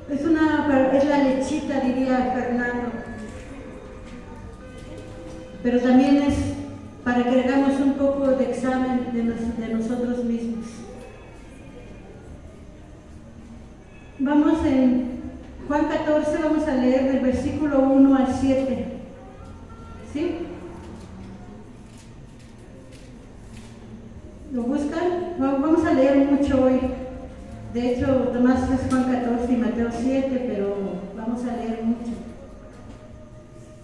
es la lechita, diría Fernando, pero también es para que hagamos un poco de examen de nosotros mismos. Vamos en Juan 14, vamos a leer del versículo 1 al 7. ¿Sí? ¿Lo buscan? Vamos a leer mucho hoy. De hecho, nomás es Juan 14 y Mateo 7, pero vamos a leer mucho.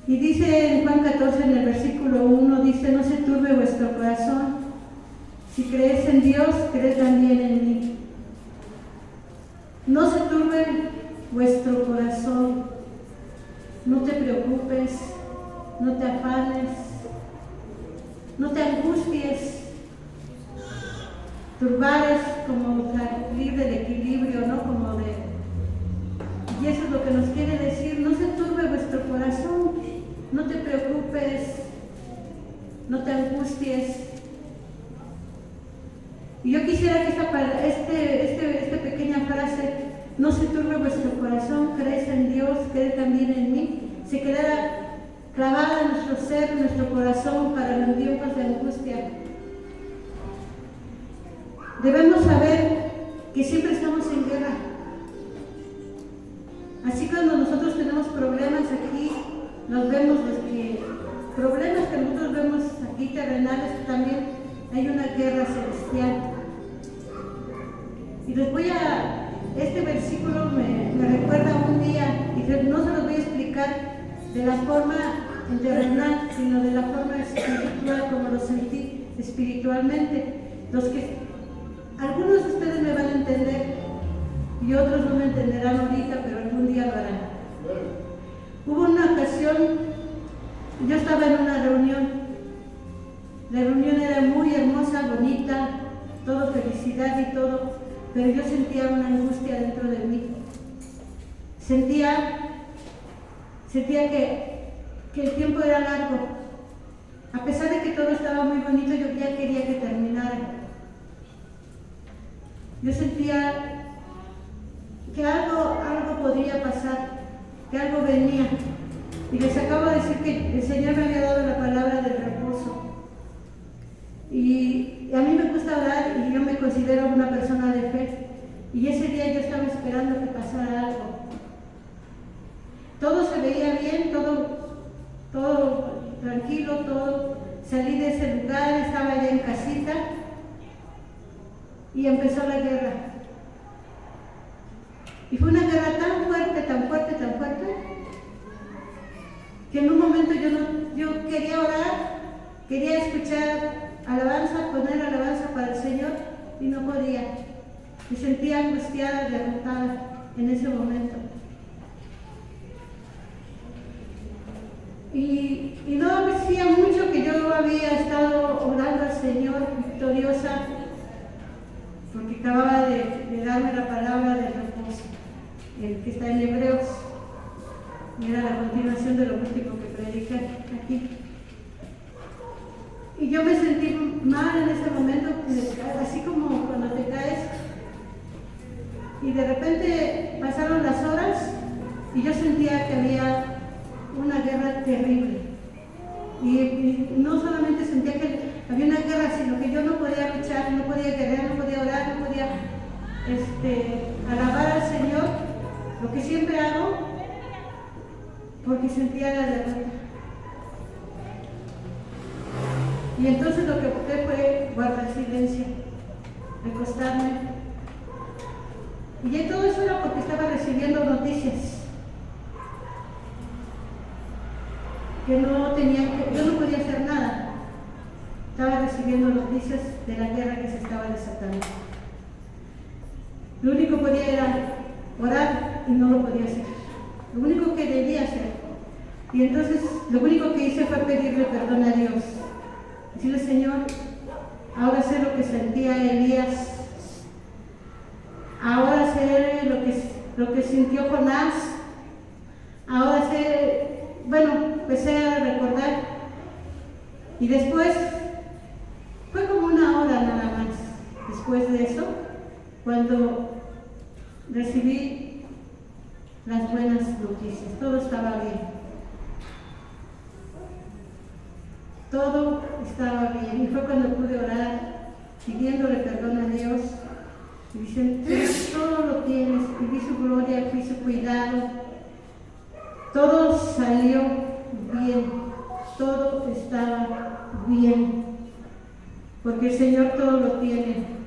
Y dice en Juan 14, en el versículo 1, dice: no se turbe vuestro corazón. Si crees en Dios, cree también en mí. No se turbe vuestro corazón. No te preocupes, no te afanes, no te angusties. Turbar es como salir del equilibrio, ¿no? Y eso es lo que nos quiere decir: no se turbe vuestro corazón, no te preocupes, no te angusties. Y yo quisiera que esta pequeña frase, no se turbe vuestro corazón, crees en Dios, cree también en mí, se quedara clavada en nuestro ser, en nuestro corazón para los tiempos de angustia. Debemos saber que siempre estamos en guerra. Así cuando nosotros tenemos problemas aquí, problemas que nosotros vemos aquí terrenales, también hay una guerra celestial. Y este versículo me recuerda un día, y no se los voy a explicar de la forma terrenal, sino de la forma espiritual, como lo sentí espiritualmente. Algunos de ustedes me van a entender y otros no me entenderán ahorita, pero algún día lo harán. Hubo una ocasión, yo estaba en una reunión. La reunión era muy hermosa, bonita, todo felicidad y todo, pero yo sentía una angustia dentro de mí. Sentía que el tiempo era largo. A pesar de que todo estaba muy bonito, yo ya quería que terminara. Yo sentía que algo podría pasar, que algo venía. Y les acabo de decir que el Señor me había dado la palabra del reposo. Y a mí me gusta orar y yo me considero una persona de fe. Y ese día yo estaba esperando que pasara algo. Todo se veía bien, todo tranquilo, todo. Salí de ese lugar, estaba ya en casita. Y empezó la guerra. Y fue una guerra tan fuerte, tan fuerte, tan fuerte, que en un momento yo quería orar, quería escuchar alabanza, poner alabanza para el Señor, y no podía. Me sentía angustiada, derrotada en ese momento. Y no decía mucho que yo había estado orando al Señor victoriosa, porque acababa de darme la palabra del reposo, el que está en Hebreos. Era la continuación de lo último que prediqué aquí. Y yo me sentí mal en ese momento, así como cuando te caes. Y de repente pasaron las horas y yo sentía que había una guerra terrible. Y no solamente sentía que había una guerra, sino que yo no podía luchar, no podía guerrear, no podía orar, no podía alabar al Señor, lo que siempre hago, porque sentía la derrota. Y entonces lo que opté fue guardar silencio, recostarme. Y ya todo eso era porque estaba recibiendo noticias que yo no podía hacer nada. Estaba recibiendo noticias de la guerra que se estaba desatando. Lo único que podía era orar y no lo podía hacer. Lo único que debía hacer. Y entonces lo único que hice fue pedirle perdón a Dios. Decirle: Señor, ahora sé lo que sentía Elías. Ahora sé lo que sintió Jonás. Ahora sé, empecé a recordar. Y después, fue como una hora nada más. Después de eso, cuando recibí las buenas noticias, todo estaba bien. Todo estaba bien. Y fue cuando pude orar, pidiéndole perdón a Dios. Y dicen, todo lo tienes. Y vi su gloria, vi su cuidado. Todo salió bien. Todo estaba bien. Porque el Señor todo lo tiene.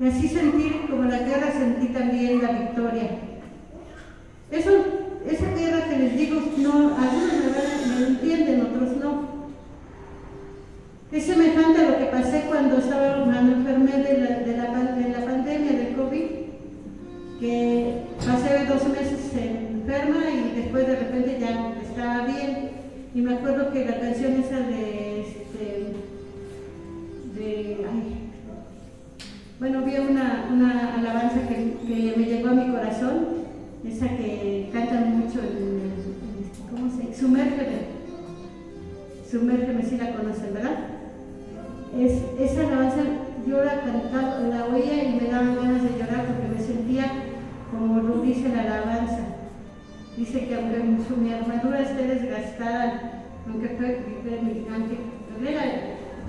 Y así sentí, como la guerra, sentí también la victoria. Esa guerra que les digo, no, algunos me entienden, otros no. Es semejante a lo que pasé cuando me enfermé de la pandemia del COVID, que pasé 2 meses enferma y después de repente ya estaba bien. Y me acuerdo que la canción esa bueno, vi una alabanza que me llegó a mi corazón, esa que cantan mucho ¿cómo se dice? Sumérgeme, si la conocen, ¿verdad? Esa alabanza yo la cantaba, la oía y me daban ganas de llorar porque me sentía como lo dice la alabanza. Dice que aunque mi armadura esté desgastada, aunque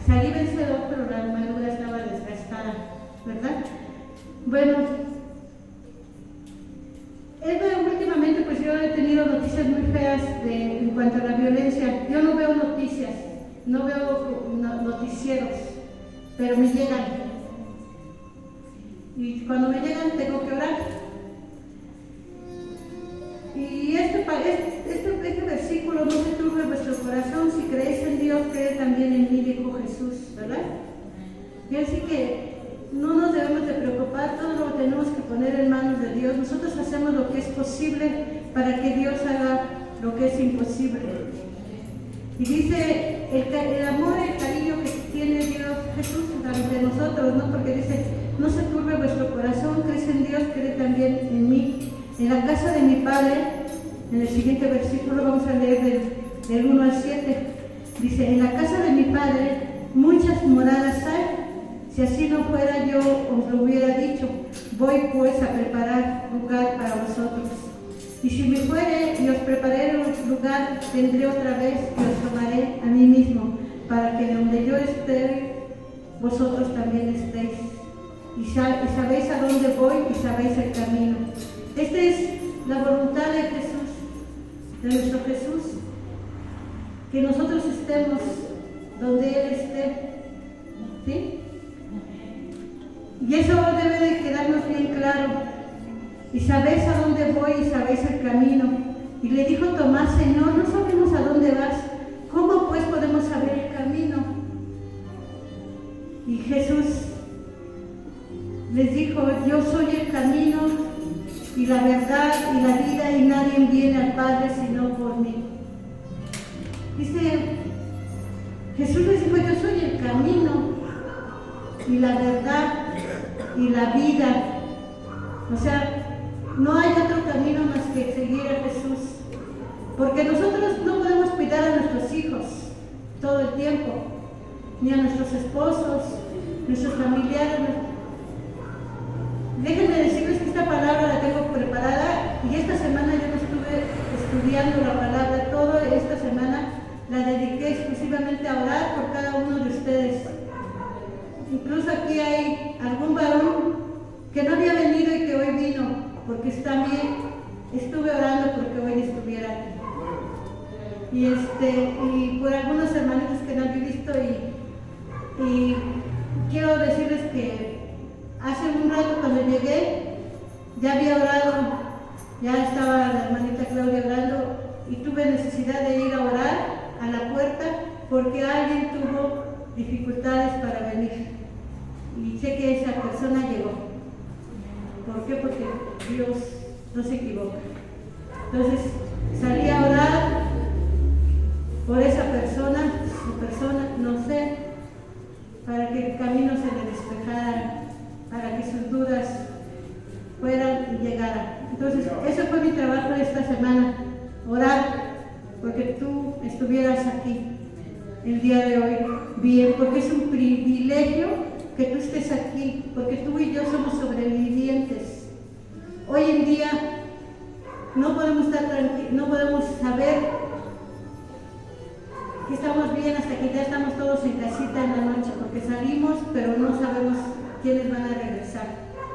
salí vencedor, pero la armadura estaba desgastada, ¿verdad? Bueno, últimamente pues yo he tenido noticias muy feas en cuanto a la violencia. Yo no veo noticias, no veo noticieros, pero me llegan. Y cuando me llegan tengo que orar. Y este versículo: no se turbe vuestro corazón, si creéis en Dios, creed también en mí, dijo Jesús, ¿verdad? Y así que no nos debemos de preocupar, todo lo tenemos que poner en manos de Dios. Nosotros hacemos lo que es posible para que Dios haga lo que es imposible. Y dice el amor, el cariño que tiene Dios, Jesús, ante nosotros, ¿no? Porque dice, no se turbe vuestro corazón, creed en Dios, creed también en mí. En la casa de mi Padre, en el siguiente versículo vamos a leer del 1 al 7, dice, en la casa de mi Padre muchas moradas hay. Si así no fuera, yo os lo hubiera dicho. Voy pues a preparar lugar para vosotros. Y si me fuere y os prepararé un lugar, vendré otra vez y os tomaré a mí mismo, para que donde yo esté, vosotros también estéis. Y sabéis a dónde voy y sabéis el camino. Esta es la voluntad de Jesús, de nuestro Jesús, que nosotros estemos donde Él esté. ¿Sí? Y eso debe de quedarnos bien claro. Y sabéis a dónde voy y sabéis el camino. Y le dijo Tomás, Señor, no sabemos a dónde vas. ¿Cómo pues podemos saber el camino? Y Jesús les dijo, yo soy el camino y la verdad y la vida, y nadie viene al Padre sino por mí. Dice, Jesús les dijo, yo soy el camino y la verdad y la vida. O sea, no hay otro camino más que seguir a Jesús, porque nosotros no podemos cuidar a nuestros hijos todo el tiempo, ni a nuestros esposos, nuestros familiares. Déjenme decirles que esta palabra la tengo preparada, y esta semana yo no estuve estudiando la palabra. Toda esta semana la dediqué exclusivamente a orar por cada uno de ustedes. Incluso aquí hay algún varón que no había venido y que hoy vino, porque también estuve orando porque hoy estuviera aquí. Y por algunos hermanitos que no había visto, y quiero decirles que hace un rato cuando llegué, ya había orado, ya estaba la hermanita Claudia orando, y tuve necesidad de ir a orar a la puerta porque alguien tuvo dificultades para venir. Y sé que esa persona llegó. ¿Por qué? Porque Dios no se equivoca. Entonces salí a orar por esa persona, su persona, no sé, para que el camino se le despejara, para que sus dudas fueran y llegaran. Entonces, eso fue mi trabajo esta semana, orar, porque tú estuvieras aquí el día de hoy bien, porque es un privilegio que tú estés aquí, porque tú y yo somos sobrevivientes. hoy en día no podemos estar tranquilos, no podemos saber que estamos bien hasta que ya estamos todos en casita en la noche, porque salimos, pero no sabemos quiénes van a regresar,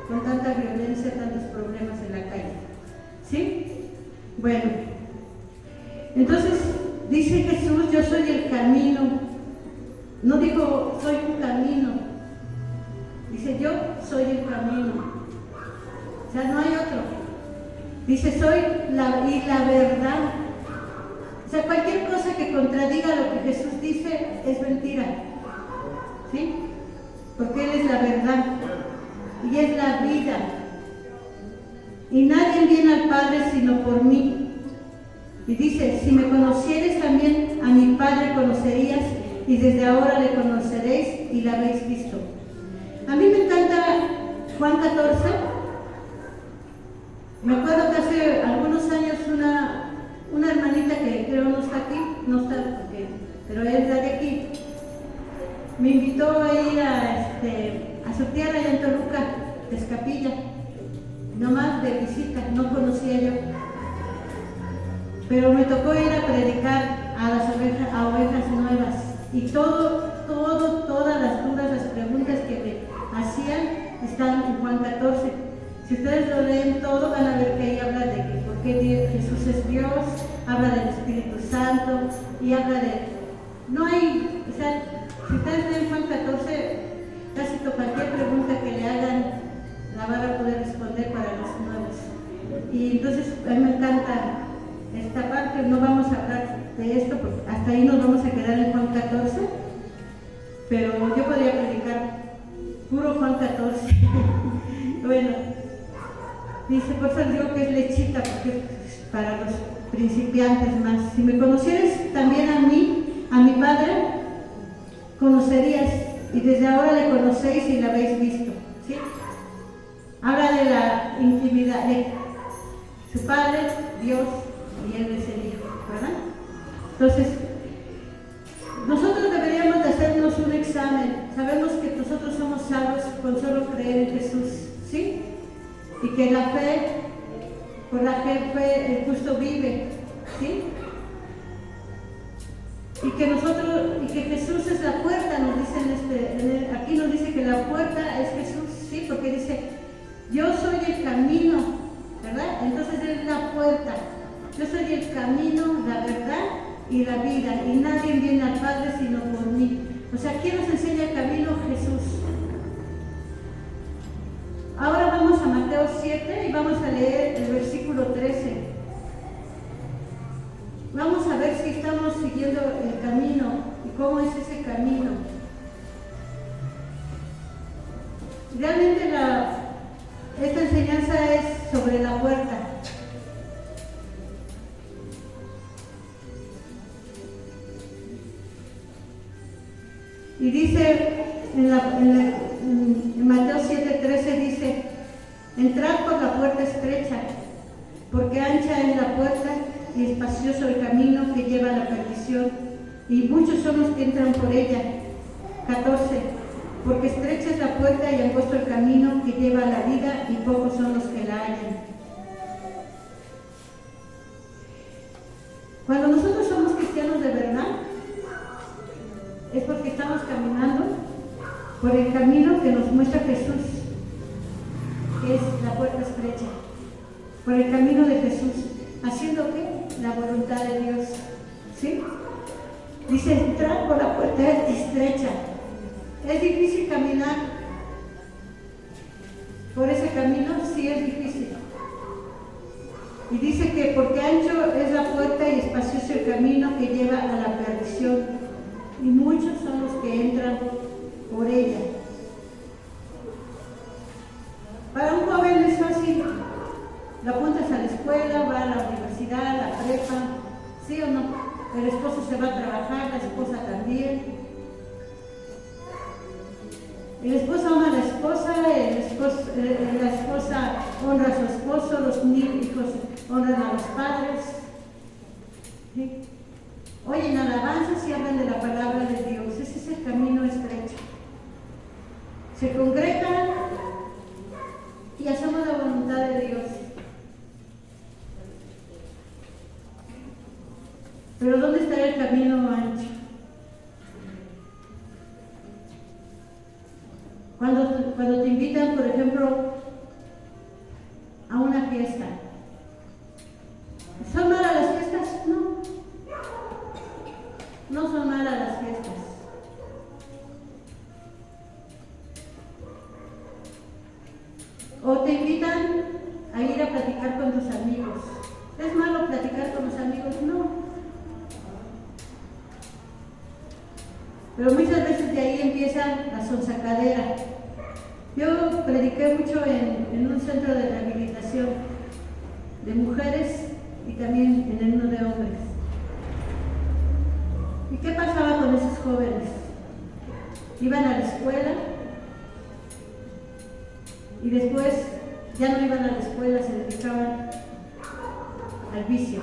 con tanta violencia, tantos problemas en la calle. ¿Sí? Bueno, entonces dice Jesús, yo soy el camino. No digo soy un camino, dice yo soy el camino. O sea, no hay otro. Dice soy la verdad. O sea, cualquier cosa que contradiga lo que Jesús dice es mentira. ¿Sí? Porque Él es la verdad y es la vida. Y nadie viene al Padre sino por mí. Y dice, si me conocieres también a mi Padre conocerías, y desde ahora le conoceréis y la habéis visto. A mí me encanta Juan 14. Me acuerdo que hace algunos años una hermanita que creo no está aquí, no está porque, pero es de aquí, me invitó a ir a su tierra allá en Toluca, Tezcapilla, nomás de visita, no conocía yo. Pero me tocó ir a predicar a ovejas nuevas. Y todas las dudas, las preguntas que me hacían están en Juan 14. Si ustedes lo leen todo, van a ver que ahí habla de que por qué Jesús es Dios, habla del Espíritu Santo y habla de... No hay, o sea, si ustedes leen Juan 14, casi cualquier pregunta que le hagan la van a poder responder para los nuevos. Y entonces a mí me encanta esta parte, no vamos a hablar de esto, porque hasta ahí nos vamos a quedar en Juan 14, pero yo podría predicar puro Juan 14. Bueno, dice, por eso digo que es lechita, porque es para los principiantes más. Si me conocieres también a mí, a mi Padre, conocerías, y desde ahora le conocéis y la habéis visto. ¿Sí? Habla de la intimidad de su Padre, Dios, y Él es el Hijo, ¿verdad? Entonces, nosotros deberíamos de hacernos un examen. Sabemos que nosotros somos salvos con solo creer en Jesús, ¿sí? Y que la fe, por la fe el justo vive, ¿sí? Y que Jesús es la puerta, nos dice aquí nos dice que la puerta es Jesús, ¿sí? Porque dice, yo soy el camino, ¿verdad? Entonces Él es la puerta. Yo soy el camino, la verdad y la vida, y nadie viene al Padre sino por mí. O sea, ¿quién nos enseña el camino? Jesús. Ahora vamos a Mateo 7 y vamos a leer el versículo 13. Vamos a ver si estamos siguiendo el camino y cómo es ese camino. Realmente esta enseñanza es sobre la puerta. Y dice en Mateo 7:13 dice, entrad por la puerta estrecha, porque ancha es la puerta y espacioso el camino que lleva a la perdición, y muchos son los que entran por ella. 14, porque estrecha es la puerta y angosto el camino que lleva a la vida, y pocos son los que la hallan. Cuando nosotros somos cristianos de verdad, es porque estamos caminando por el camino que nos muestra Jesús, que es la puerta estrecha, por el camino de Jesús, haciendo ¿qué? La voluntad de Dios, ¿sí? Dice, entrar por la puerta estrecha. ¿Es difícil caminar por ese camino? Sí, es difícil. Y dice que porque ancho es la puerta y espacioso el camino que lleva a la perdición, y muchos son los que entran por ella. Para un joven es fácil, lo apuntas a la escuela, va a la universidad, a la prepa, ¿sí o no? El esposo se va a trabajar, la esposa también. El esposo ama a la esposa, la esposa honra a su esposo, los hijos honran a los padres. ¿Sí? Oyen alabanzas y hablan de la palabra de Dios. Ese es el camino estrecho. Se congregan y hacemos la voluntad de Dios. está el camino ancho. Cuando te invitan, por ejemplo, a una fiesta. ¿Son malas las fiestas? No. No son malas las fiestas. O te invitan a ir a platicar con tus amigos. ¿Es malo platicar con los amigos? No. Pero muchas veces de ahí empieza la sonsacadera. Yo prediqué mucho en un centro de rehabilitación de mujeres y también en uno de hombres. ¿Y qué pasaba con esos jóvenes? Iban a la escuela y después ya no iban a la escuela, se dedicaban al vicio.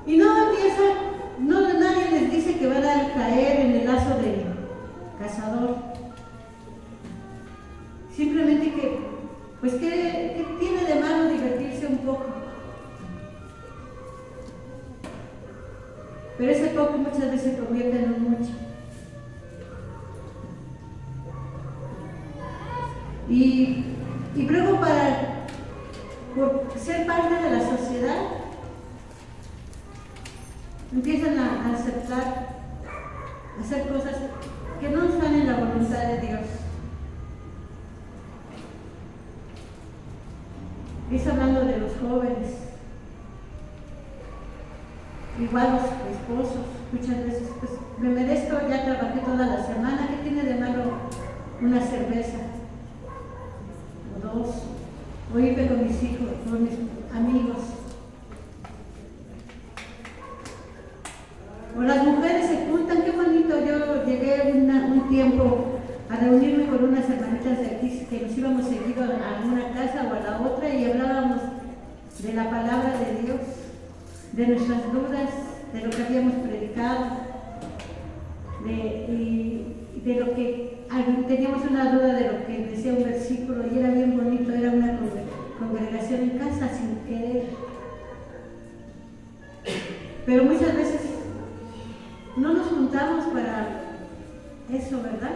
Y nadie les dice que van a caer en el lazo del cazador. Simplemente que, pues, ¿qué tiene de malo divertirse un poco? Pero ese poco muchas veces se convierte en un mucho. Y luego por ser parte de la sociedad, empiezan a aceptar, a hacer cosas que no están en la voluntad de Dios. Es hablando de los jóvenes, igual los esposos, muchas veces, pues me merezco, ya trabajé toda la semana, ¿qué tiene de malo una cerveza? O dos, o irme con mis hijos, con mis amigos. O las mujeres se juntan, qué bonito. Yo llegué un tiempo a reunirme con unas hermanitas de aquí que nos íbamos seguido a una casa o a la otra y hablábamos de la palabra de Dios, de nuestras dudas, de lo que habíamos predicado, de lo que teníamos una duda de lo que decía un versículo y era bien bonito, era una congregación en casa sin querer. Pero muchas veces no nos juntamos para eso, ¿verdad?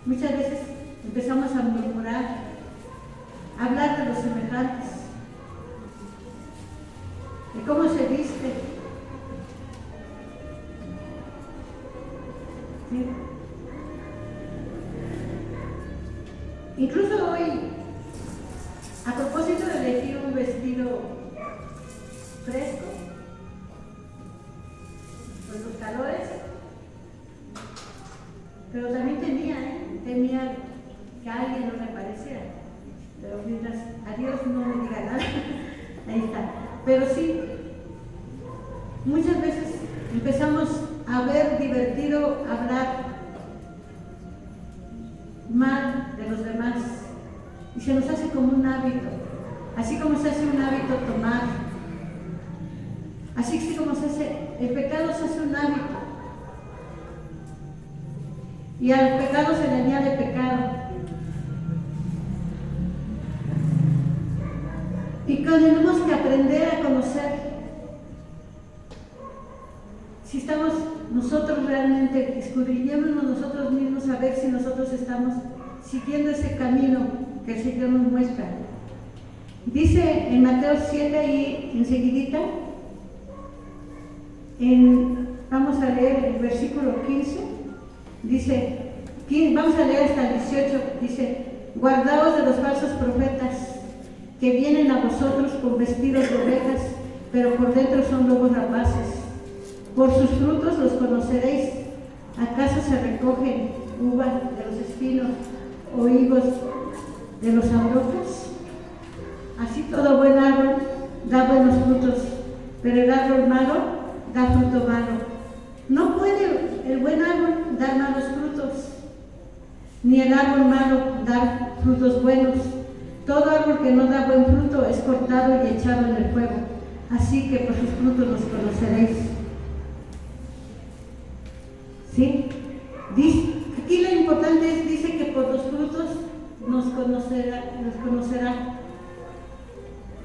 Muchas veces empezamos a murmurar, a hablar de los semejantes, de cómo se viste. ¿Sí? Incluso hoy, a propósito de elegir un vestido fresco, con los calores, pero también temía que a alguien no me pareciera, pero mientras a Dios no me diga nada, ahí está. Pero sí, muchas veces empezamos a ver divertido hablar mal de los demás y se nos hace como un hábito, así como se hace un hábito tomar, así como el pecado se hace un hábito y al pecado se le añade pecado. Y tenemos que aprender a conocer si estamos nosotros realmente escudriñémonos nosotros mismos a ver si nosotros estamos siguiendo ese camino que el Señor nos muestra. Dice en Mateo 7 ahí enseguidita, vamos a leer el versículo 15, dice, vamos a leer hasta el 18, dice, guardaos de los falsos profetas que vienen a vosotros con vestidos de ovejas, pero por dentro son lobos rapaces. Por sus frutos los conoceréis. ¿Acaso se recogen uvas de los espinos o higos de los abrojos? Así todo buen árbol da buenos frutos, pero el árbol malo da fruto malo. No puede el buen árbol dar malos frutos, ni el árbol malo dar frutos buenos. Todo árbol que no da buen fruto es cortado y echado en el fuego. Así que por sus frutos los conoceréis. ¿Sí? Aquí lo importante dice que por los frutos nos conocerá.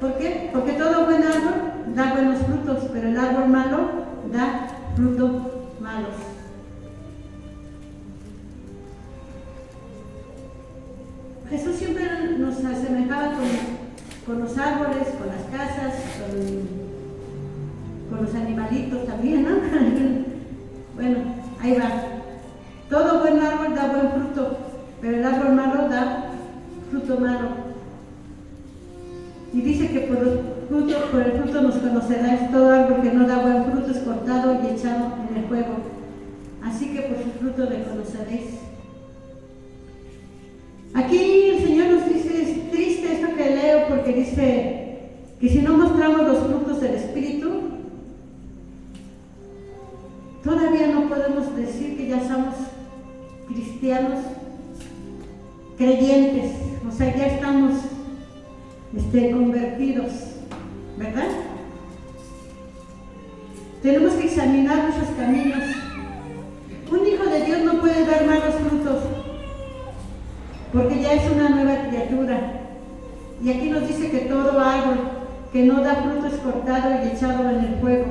¿Por qué? Porque todo buen árbol pero el árbol malo da frutos malos. Jesús siempre nos asemejaba con los árboles, con las casas, con los animalitos también, ¿no? Bueno, ahí va. Todo buen árbol da buen fruto, pero el árbol malo da fruto malo. Y dice que por el fruto nos conoceráis. Todo árbol que no da buen fruto es cortado y echado en el fuego. Así que por su fruto le conoceréis. Aquí el Señor nos dice, es triste esto que leo, porque dice que si no mostramos los frutos del Espíritu, todavía no podemos decir que ya somos cristianos creyentes, o sea, ya estamos convertidos, ¿verdad? Tenemos que examinar nuestros caminos. Un hijo de Dios no puede dar malos frutos, porque ya es una nueva criatura. Y aquí nos dice que todo árbol que no da fruto es cortado y echado en el fuego.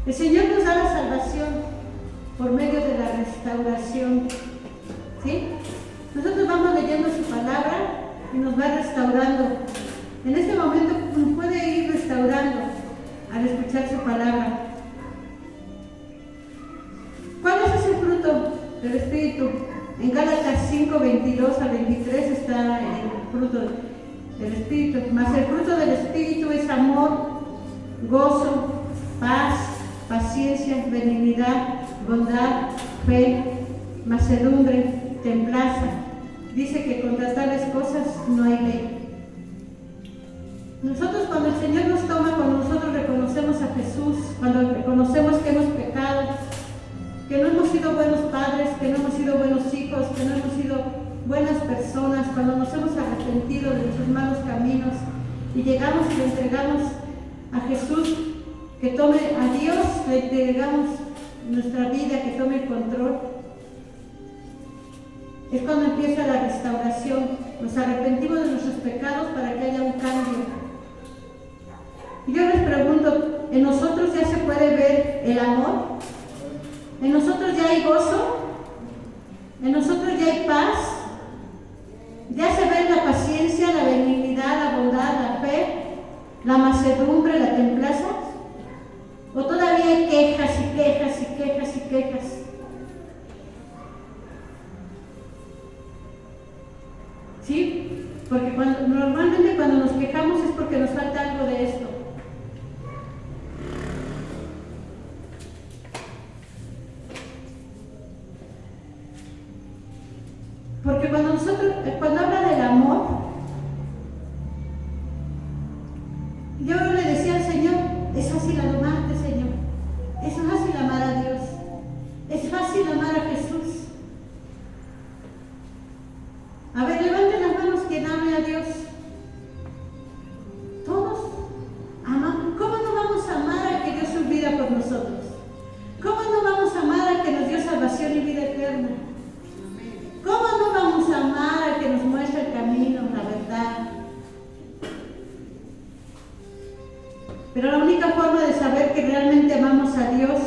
El Señor nos da la salvación por medio de la restauración, ¿sí? Nosotros vamos leyendo su palabra y nos va restaurando. En este momento nos puede ir restaurando al escuchar su palabra. ¿Cuál es ese fruto del Espíritu? En Gálatas 5, 22 al 23 está el fruto del Espíritu. Mas el fruto del Espíritu es amor, gozo, paz, paciencia, benignidad, bondad, fe, mansedumbre, templanza. Dice que contra tales cosas no hay ley. Nosotros, cuando el Señor nos toma, cuando nosotros reconocemos a Jesús, cuando reconocemos que hemos pecado, que no hemos sido buenos padres, que no hemos sido buenos hijos, que no hemos sido buenas personas, cuando nos hemos arrepentido de nuestros malos caminos y llegamos y le entregamos a Jesús, que tome a Dios, le entregamos nuestra vida, que tome el control, es cuando empieza la restauración. Nos arrepentimos de nuestros pecados para que haya un cambio. Y yo les pregunto, ¿en nosotros ya se puede ver el amor? ¿En nosotros ya hay gozo? ¿En nosotros ya hay paz? ¿Ya se ve la paciencia, la benignidad, la bondad, la fe, la mansedumbre, la templanza? ¿O todavía hay quejas y quejas y quejas y quejas? ¿Sí? Porque normalmente cuando nos quejamos es porque nos falta algo de esto. Porque cuando habla del amor, yo le decía al Señor, es fácil amarte, Señor, es fácil amar a Dios, es fácil amar a Jesús. A ver, levanten las manos quien ame a Dios. Todos aman. ¿Cómo no vamos a amar al que dio su vida por nosotros? ¿Cómo no vamos a amar al que nos dio salvación y vida eterna? ¿Cómo no vamos a amar al que nos muestra el camino, la verdad? Pero la única forma de saber que realmente amamos a Dios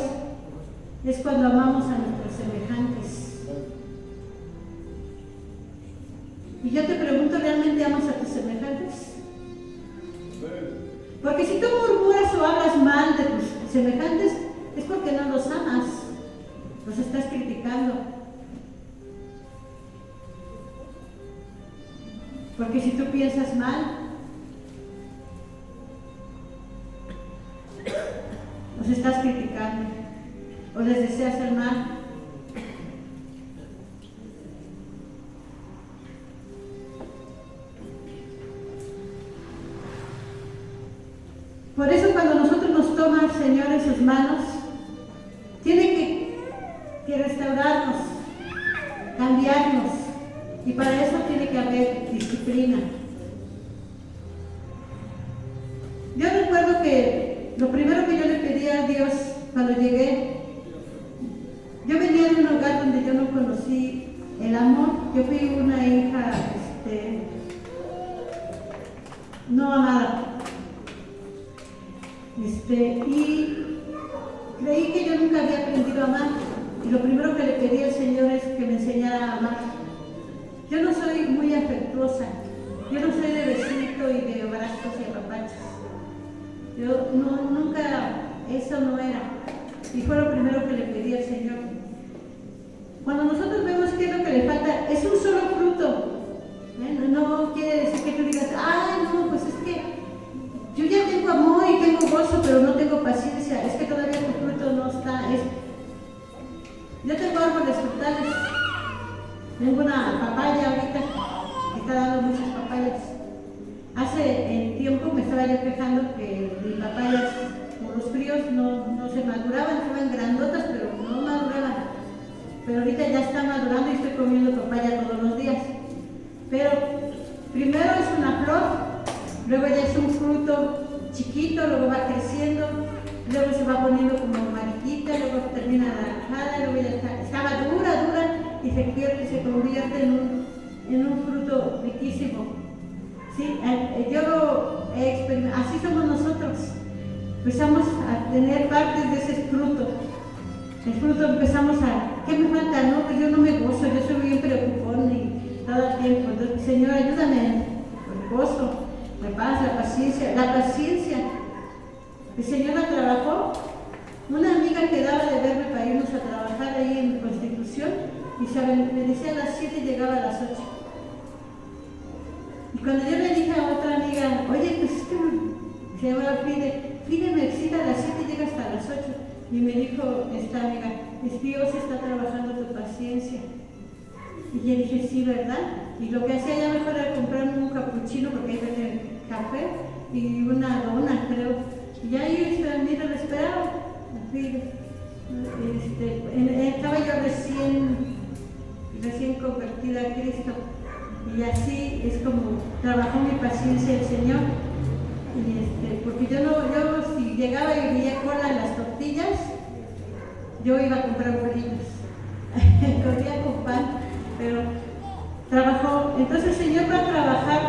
es cuando amamos a nuestros semejantes. Y yo te pregunto, ¿realmente amas a tus semejantes? Porque si tú murmuras o hablas mal de tus semejantes, es porque no los amas, los estás criticando. Porque si tú piensas mal, los estás criticando o les deseas el mal. Por eso cuando nosotros nos toma el Señor en sus manos, tiene que restaurarnos, cambiarnos. Y para eso tiene que haber disciplina. Yo recuerdo que lo primero que yo le pedí a Dios cuando llegué, yo venía de un hogar donde yo no conocí el amor. Yo fui una hija no amada. Y creí que yo nunca había aprendido a amar. Y lo primero que le pedí al Señor es que me enseñara a amar. Yo no soy muy afectuosa. Yo no soy de besito y de abrazos y apapachos. Yo nunca, eso no era. Y fue lo primero que le pedí al Señor. Cuando nosotros vemos qué es lo que le falta, es un solo fruto. No quiere decir que tú digas, ay, no, pues es que yo ya tengo amor y tengo gozo, pero no tengo paciencia. Es que todavía tu fruto no está. Yo tengo árboles frutales. Tengo una papaya ahorita que está dando muchas papayas. Hace tiempo me estaba yo quejando que mis papayas, por los fríos, no se maduraban, estaban grandotas, pero no maduraban. Pero ahorita ya está madurando y estoy comiendo papaya todos los días. Pero primero es una flor, luego ya es un fruto chiquito, luego va creciendo, luego se va poniendo como amarillita, luego termina anaranjada, luego ya estaba dura y se convierte en un fruto riquísimo. ¿Sí? Yo lo he experimentado, así somos nosotros. Empezamos a tener partes de ese fruto. El fruto empezamos a, ¿qué me falta? No, pues yo no me gozo, yo soy bien preocupón y todo el tiempo. Entonces, Señor, ayúdame el gozo, la paz, la paciencia. El Señor la trabajó. Una amiga quedaba de verme para irnos a trabajar ahí en Constitución y me decía a las 7 y llegaba a las 8. Y cuando yo le dije a otra amiga, oye, pues es que se llama Fide me excita a las 7 y llega hasta las 8. Y me dijo esta amiga, es Dios está trabajando tu paciencia. Y yo dije, sí, ¿verdad? Y lo que hacía ya mejor era comprarme un capuchino, porque ahí venden café, y una dona, creo. Y ahí mira, lo esperaba. Estaba yo recién convertida a Cristo. Y así es como trabajó mi paciencia el Señor. Porque yo si llegaba y veía cola en las tortillas, yo iba a comprar bolillos. Corría con pan, pero trabajó. Entonces el Señor va a trabajar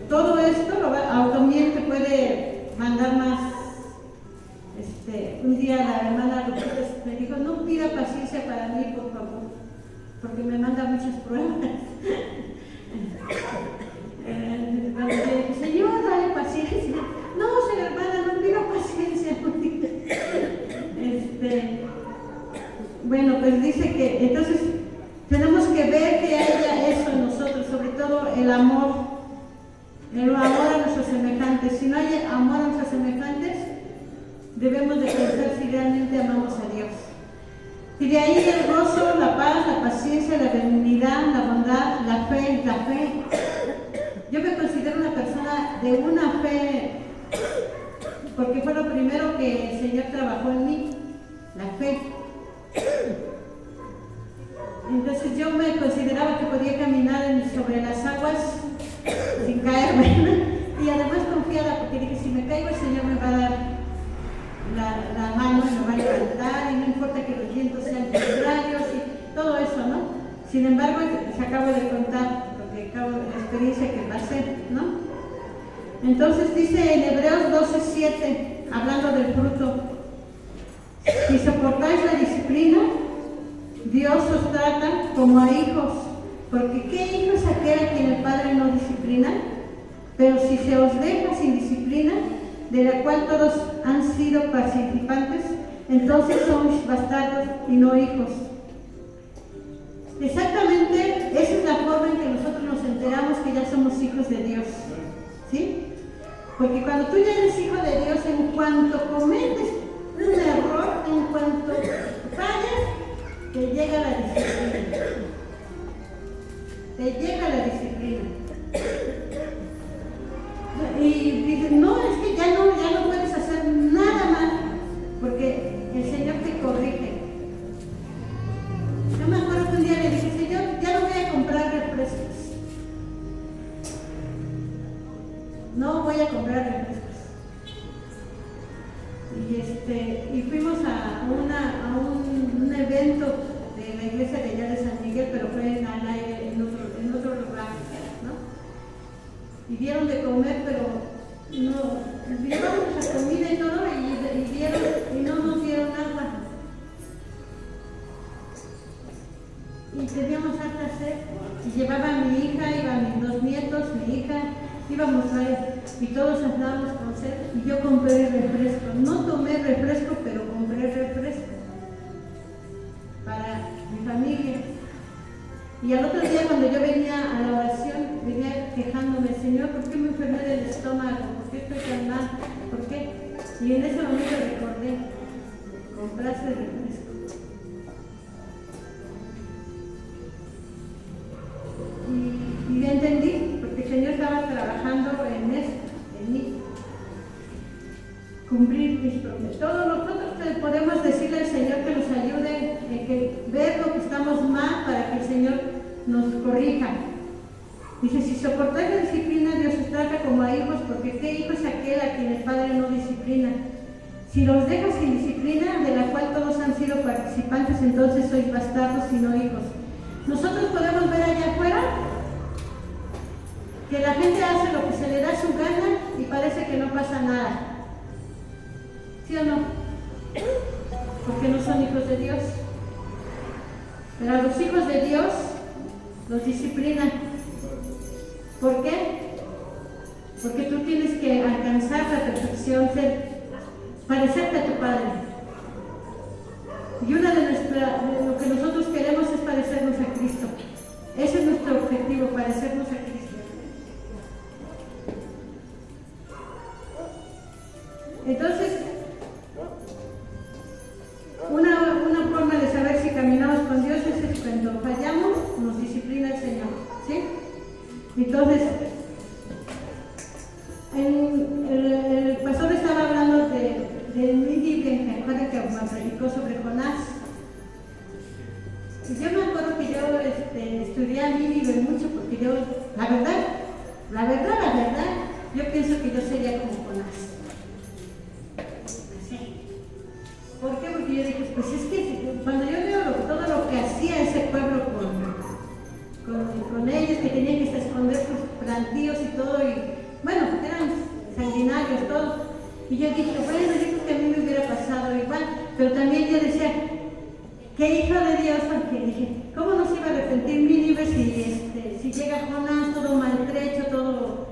todo esto, Automiel te puede mandar más. Un día la hermana López me dijo, no pida paciencia para mí, por favor, porque me manda muchas pruebas. Cuando le dije, Señor, dale paciencia. No, señora hermana, no pido paciencia. Bueno, pues dice que entonces tenemos que ver que haya eso en nosotros, sobre todo el amor a nuestros semejantes. Si no hay amor a nuestros semejantes, debemos de pensar si realmente amamos a Dios. Y de ahí el gozo, la paz, la paciencia, la benignidad, la bondad, la fe. Yo me considero una persona de una fe, porque fue lo primero que el Señor trabajó en mí, la fe. Entonces yo me consideraba que podía caminar sobre las aguas sin caerme, y además confiada, porque dije, si me caigo el Señor me va a dar la mano, me va a levantar, y no importa que los vientos sean contrarios y todo eso, ¿no? Sin embargo, les acabo de contar, porque acabo de la experiencia que pasé, ¿no? Entonces dice en Hebreos 12:7, hablando del fruto, si soportáis la disciplina, Dios os trata como a hijos, porque ¿qué hijo es aquel a quien el Padre no disciplina? Pero si se os deja sin disciplina, de la cual todos han sido participantes, entonces sois bastardos y no hijos. Exactamente, esa es la forma en que nosotros nos enteramos que ya somos hijos de Dios, ¿sí? Porque cuando tú ya eres hijo de Dios, en cuanto cometes un error, en cuanto fallas, te llega la disciplina. Te llega la disciplina. Y dices, no, es que ya no puedes hacer nada mal, porque el Señor te corrige. Yo me acuerdo que un día le dije, Señor, ya no voy a comprar refrescos. No voy a comprar refrescos. Y fuimos a un evento de la iglesia de allá de San Miguel, pero fue en otro y teníamos harta sed. Y llevaba a mi hija, iban mis 2 nietos, mi hija, íbamos y todos andábamos con sed. Y yo compré refresco. No tomé refresco, pero compré refresco para mi familia. Y al otro día, cuando yo venía a la oración, venía quejándome: Señor, ¿por qué me enfermé del estómago? ¿Por qué estoy tan mal? ¿Por qué? Y en ese momento recordé: compraste refresco. Y ya entendí, porque el Señor estaba trabajando en eso, en mí. Cumplir mis promesas. Todos nosotros podemos decirle al Señor que nos ayude, que ver lo que estamos mal para que el Señor nos corrija. Dice: si soportáis la disciplina, Dios os trata como a hijos, porque ¿qué hijo es aquel a quien el Padre no disciplina? Si los deja sin disciplina, de la cual todos han sido participantes, entonces sois bastardos y no hijos. Nosotros podemos ver allá afuera que la gente hace lo que se le da su gana y parece que no pasa nada. ¿Sí o no? Porque no son hijos de Dios. Pero a los hijos de Dios los disciplinan. ¿Por qué? Porque tú tienes que alcanzar la perfección, parecerte a tu Padre. Y una de lo que nosotros queremos es parecernos a Cristo. Ese es nuestro objetivo, parecernos a Cristo. Entonces, una forma de saber si caminamos con Dios es cuando fallamos, nos disciplina el Señor, ¿sí? Entonces, el pastor estaba hablando de Nínive, me acuerdo que me predicó sobre Jonás. Y yo me acuerdo que yo estudié a Nínive mucho, porque yo, la verdad, yo pienso que yo sería como Jonás. ¿Por qué? Porque yo dije, pues es que cuando yo veo todo lo que hacía ese pueblo con ellos, que tenían que esconder sus plantíos y todo, y bueno, eran sanguinarios todos, y yo dije, bueno, yo creo que a mí me hubiera pasado igual, pero también yo decía, ¿qué hijo de Dios? Porque dije, ¿cómo no se iba a arrepentir Nínive si llega Jonás todo maltrecho, todo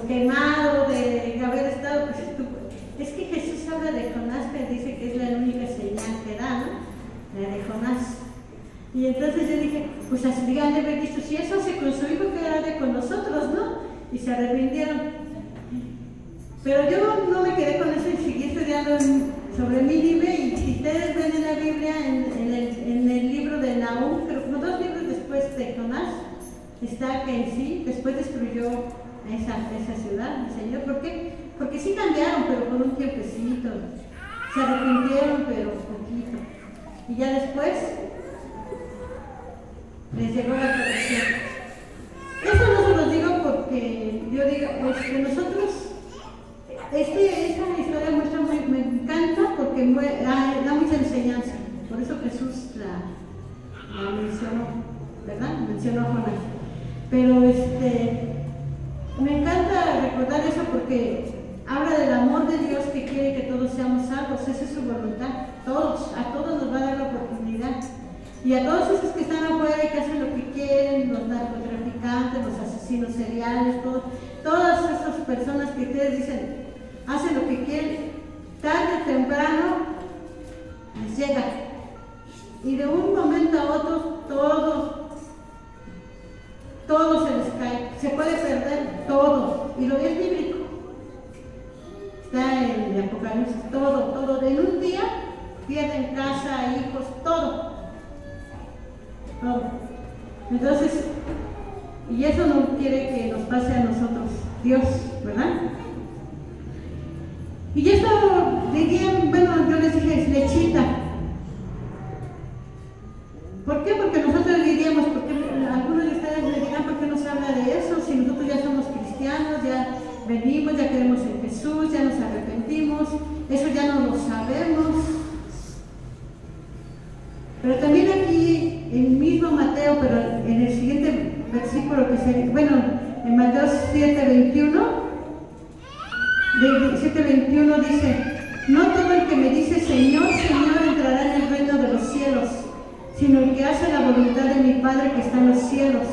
quemado de haber estado, pues estúpido? Es que Jesús habla de Jonás, que dice que es la única señal que da, ¿no? La de Jonás. Y entonces yo dije, pues así han de haber dicho, si eso hace con su hijo, ¿qué hará con nosotros, no? Y se arrepintieron. Pero yo no me quedé con eso y seguí estudiando sobre Nínive, y si ustedes ven en la Biblia, en el libro de Nahum, pero como 2 libros después de Jonás, está que en sí, después destruyó esa ciudad, el Señor. ¿Por qué? Porque sí cambiaron, pero por un tiempecito. Se arrepintieron, pero poquito. Y ya después les llegó la corrección. Eso no se los digo porque yo digo, nosotros, esta historia muestra me encanta porque da mucha enseñanza. Por eso Jesús la mencionó, ¿verdad? Mencionó a Jonás. Pero me encanta recordar eso porque habla del amor de Dios, que quiere que todos seamos salvos. Esa es su voluntad. A todos nos va a dar la oportunidad. Y a todos esos que están afuera y que hacen lo que quieren, los narcotraficantes, los asesinos seriales, todas esas personas que ustedes dicen, hacen lo que quieren, tarde o temprano les llega. Y de un momento a otro, todo se les cae. Se puede perder todo. Y lo es bíblico. Está en el Apocalipsis, todo. En un día pierden casa, hijos, todo. Entonces, y eso no quiere que nos pase a nosotros, Dios, ¿verdad? Y esto dirían, bueno, yo les dije, es lechita. ¿Por qué? Porque nosotros diríamos, porque algunos de ustedes me dirán, ¿por qué no se habla de eso? Si nosotros ya somos cristianos, ya venimos, ya creemos en Jesús, ya nos arrepentimos, eso ya no lo sabemos. Pero también aquí, en el mismo Mateo, pero en el siguiente versículo en Mateo 7:21, de 7:21 dice: no todo el que me dice Señor, Señor entrará en el reino de los cielos, sino el que hace la voluntad de mi Padre que está en los cielos.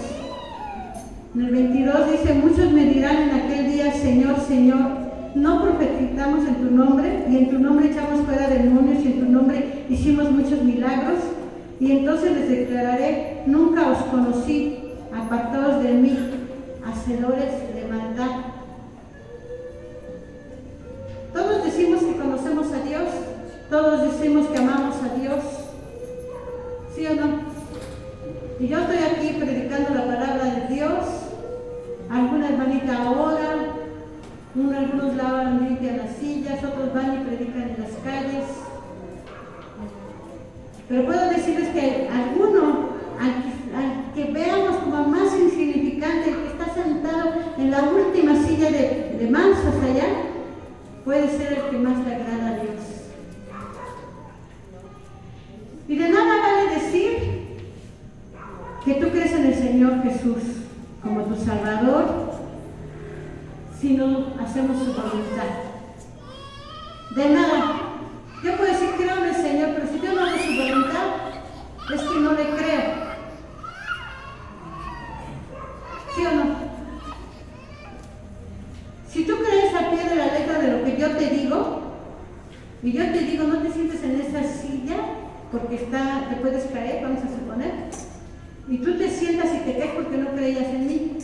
En el 22 dice, muchos me dirán en aquel día, Señor, Señor, ¿no profetizamos en tu nombre? Y en tu nombre echamos fuera demonios, y en tu nombre hicimos muchos milagros. Y entonces les declararé, nunca os conocí, apartados de mí, hacedores de maldad. Todos decimos que conocemos a Dios, todos decimos que amamos a Dios, ¿sí o no? Y yo estoy aquí predicando la palabra de Dios, alguna hermanita ora, algunos lavan, limpian las sillas, otros van y predican en las calles. Pero puedo decirles que alguno, al que veamos como más insignificante, el que está sentado en la última silla de mansos allá, puede ser el que más le agrada a Dios. Y de nada vale decir que tú crees en el Señor Jesús como tu Salvador si no hacemos su voluntad. De nada. Yo puedo decir creo en el Señor, pero si yo no hago su voluntad, es que no le creo. ¿Sí o no? Si tú crees al pie de la letra de lo que yo te digo, y yo te digo no te sientes en esa silla porque te puedes caer, vamos a suponer, y tú te sientas y te caes porque no creías en mí.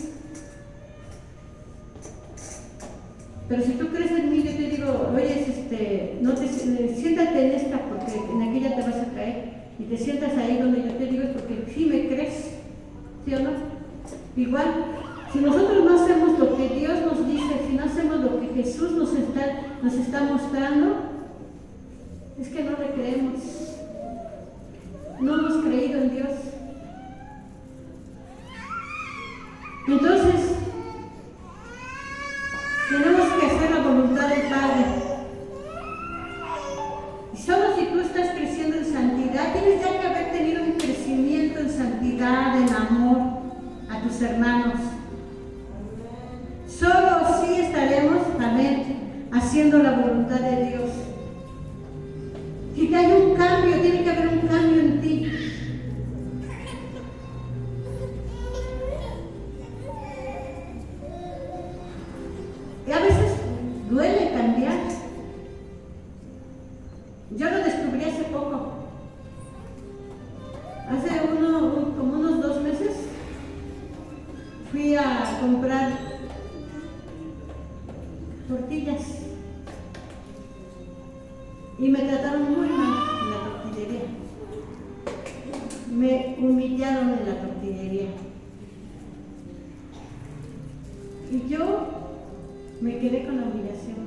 Pero si tú crees en mí, yo te digo, oye, siéntate en esta porque en aquella te vas a caer, y te sientas ahí donde yo te digo es porque sí me crees, ¿sí o no? Igual, si nosotros no hacemos lo que Dios nos dice, si no hacemos lo que Jesús nos está mostrando, es que no le creemos, no hemos creído en Dios. Entonces, tenemos que hacer la voluntad del Padre. Y solo si tú estás creciendo en santidad, tienes ya que haber tenido un crecimiento en santidad, en amor a tus hermanos. Solo así estaremos, amén, haciendo la voluntad de Dios. Si hay un cambio, tiene que haber un cambio en ti. Y a veces duele cambiar. Yo lo descubrí hace poco. Hace como unos 2 meses fui a comprar tortillas y me trataron muy mal en la tortillería. Me humillaron en la tortillería. Y yo me quedé con la humillación.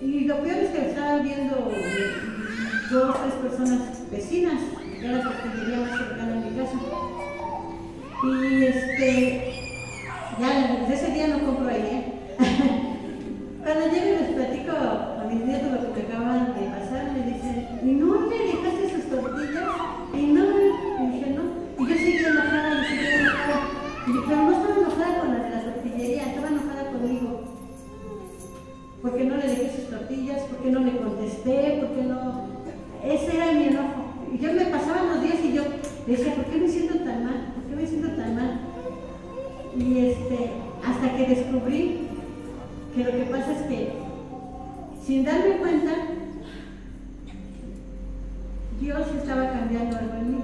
Y lo peor es que estaba viendo 2 o 3 personas vecinas, que era la tortillería más cercana a mi casa. Y ya desde ese día no compro ahí, ¿eh? Cuando llego y les platico a mis nietos lo que me acaban de pasar, me dicen, ¿y no le dejaste sus tortillas? Y no, y dije, no. Y yo seguía enojada, pero no estaba enojada con la de la tortillería, estaba enojada conmigo. Porque no le dejé sus tortillas, porque no le contesté, porque no. Ese era mi enojo. Y yo me pasaban los días y yo decía, ¿por qué me siento tan mal? ¿Por qué me siento tan mal? Y hasta que descubrí que lo que pasa es que, sin darme cuenta, Dios estaba cambiando algo en mí.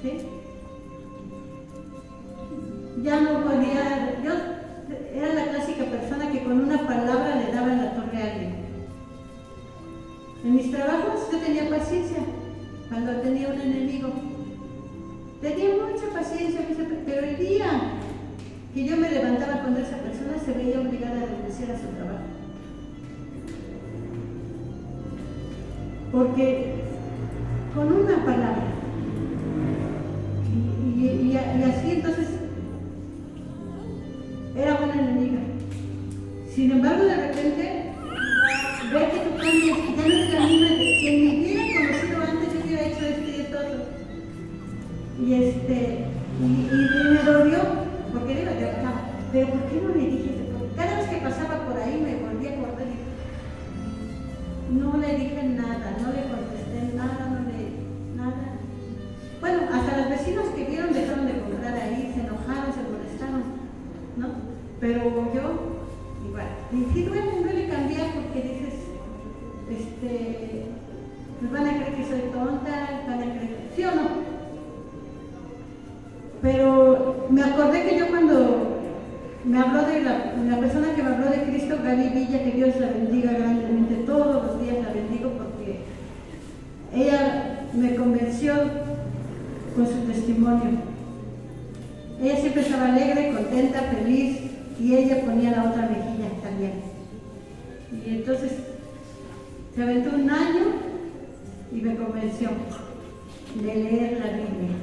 ¿Sí? Ya no podía, yo era la clásica persona que con una palabra le daba en la torre a alguien. En mis trabajos yo tenía paciencia cuando tenía un enemigo. Tenía mucha paciencia, pero el día que yo me levantaba cuando esa persona se veía obligada a renunciar a su trabajo. Porque con una palabra, y así entonces era buena enemiga. Sin embargo, de repente, ve que tú cambias, y ya no es la misma que quien me hubiera conocido antes, yo hubiera hecho esto y esto otro. Y me dolió, porque digo, pero ¿por qué no le dije eso? Cada vez que pasaba por ahí me volvía a acordar. me acordé que yo cuando me habló de la persona que me habló de Cristo, Gaby Villa, que Dios la bendiga grandemente, todos los días la bendigo porque ella me convenció con su testimonio. Ella siempre estaba alegre, contenta, feliz, y ella ponía la otra mejilla también. Y entonces se aventó un año y me convenció de leer la Biblia,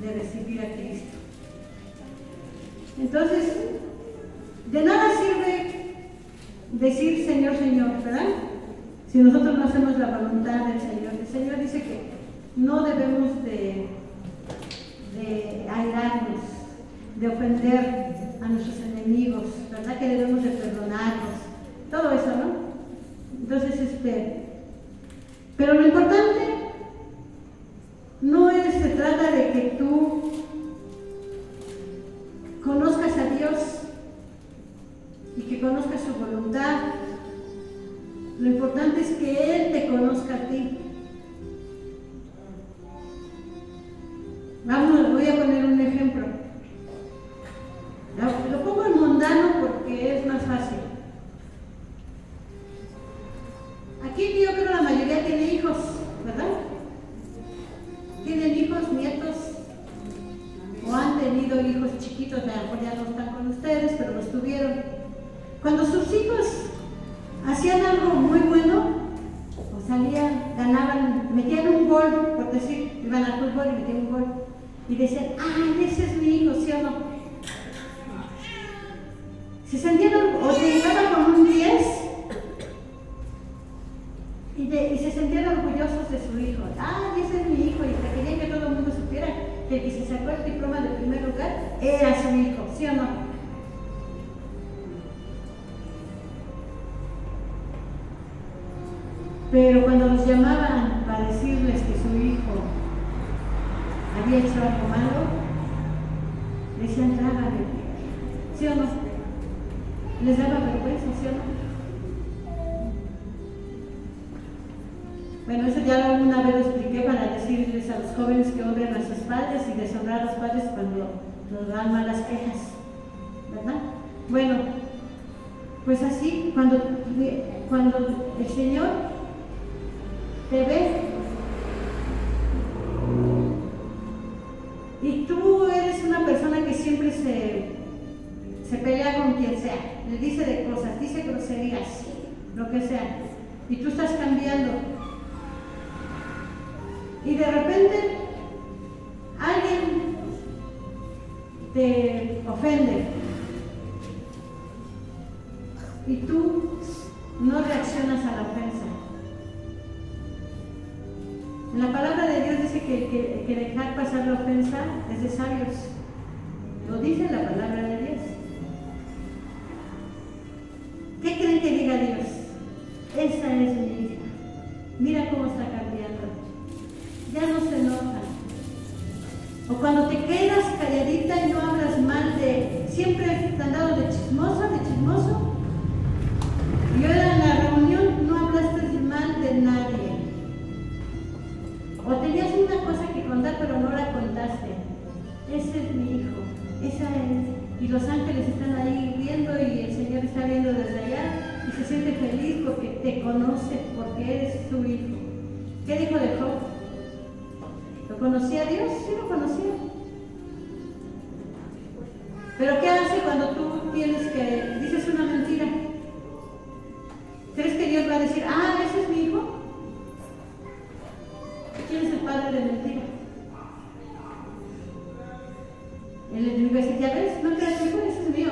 de recibir a Cristo. Entonces, de nada sirve decir Señor, Señor, ¿verdad? Si nosotros no hacemos la voluntad del Señor. El Señor dice que no debemos de airarnos, de ofender a nuestros enemigos, ¿verdad? Que debemos de perdonarlos, todo eso, ¿no? Entonces, pero lo importante no se trata de que tú conozcas a Dios y que conozcas su voluntad. Lo importante es que Él te conozca a ti. Vamos, voy a poner un ejemplo. Lo pongo en mundano porque es más fácil. Aquí yo creo que la mayoría tiene hijos, ¿verdad? Tienen hijos, nietos, o han tenido hijos chiquitos, a lo mejor ya no están con ustedes, pero los tuvieron. Cuando sus hijos hacían algo muy bueno, o salían, ganaban, metían un gol, por decir, iban al fútbol y metían un gol, y decían, ¡ay, ese es mi hijo!, ¿sí o no? Se sentían, o llegaban con un 10 y se sentían orgullosos de su hijo. ¡Ay, ese es mi hijo! Y querían que todo el mundo supiera que el que se sacó el diploma de primer lugar era su hijo, ¿sí o no? Pero cuando los llamaban para decirles que su hijo había hecho algo malo, decían, trágame, ¿sí o no? Les daba vergüenza, ¿sí o no? Bueno, eso ya una vez lo expliqué para decirles a los jóvenes que honren a sus padres y deshonrar a los padres cuando nos dan malas quejas, ¿verdad? Bueno, pues así, cuando el Señor te ve y tú eres una persona que siempre se pelea con quien sea, le dice de cosas, dice groserías, lo que sea, y tú estás cambiando, y de repente alguien te ofende y tú no reaccionas a la ofensa. La palabra de Dios dice que dejar pasar la ofensa es de sabios. Lo dice la palabra de Dios. ¿Qué creen que diga Dios? Esa es mi hija. Mira cómo está cambiando. Ya no se enoja. O cuando te quedas calladita y no hablas mal siempre te han dado de chismoso, y ahora en la reunión no hablaste mal de nadie. O tenías una cosa que contar pero no la contaste. Ese es mi hijo, esa es. Y los ángeles están ahí viendo y el Señor está viendo desde allá y se siente feliz porque te conoce, porque eres su hijo. ¿Qué dijo de Job? ¿Lo conocía Dios? Sí, lo conocía. Pero ¿qué hace cuando tú dices una mentira? ¿Crees que Dios va a decir, ese es mi hijo? ¿Quién es el padre de mentira? Él va a decir, ya ves, no creas, hijo, ese es mío.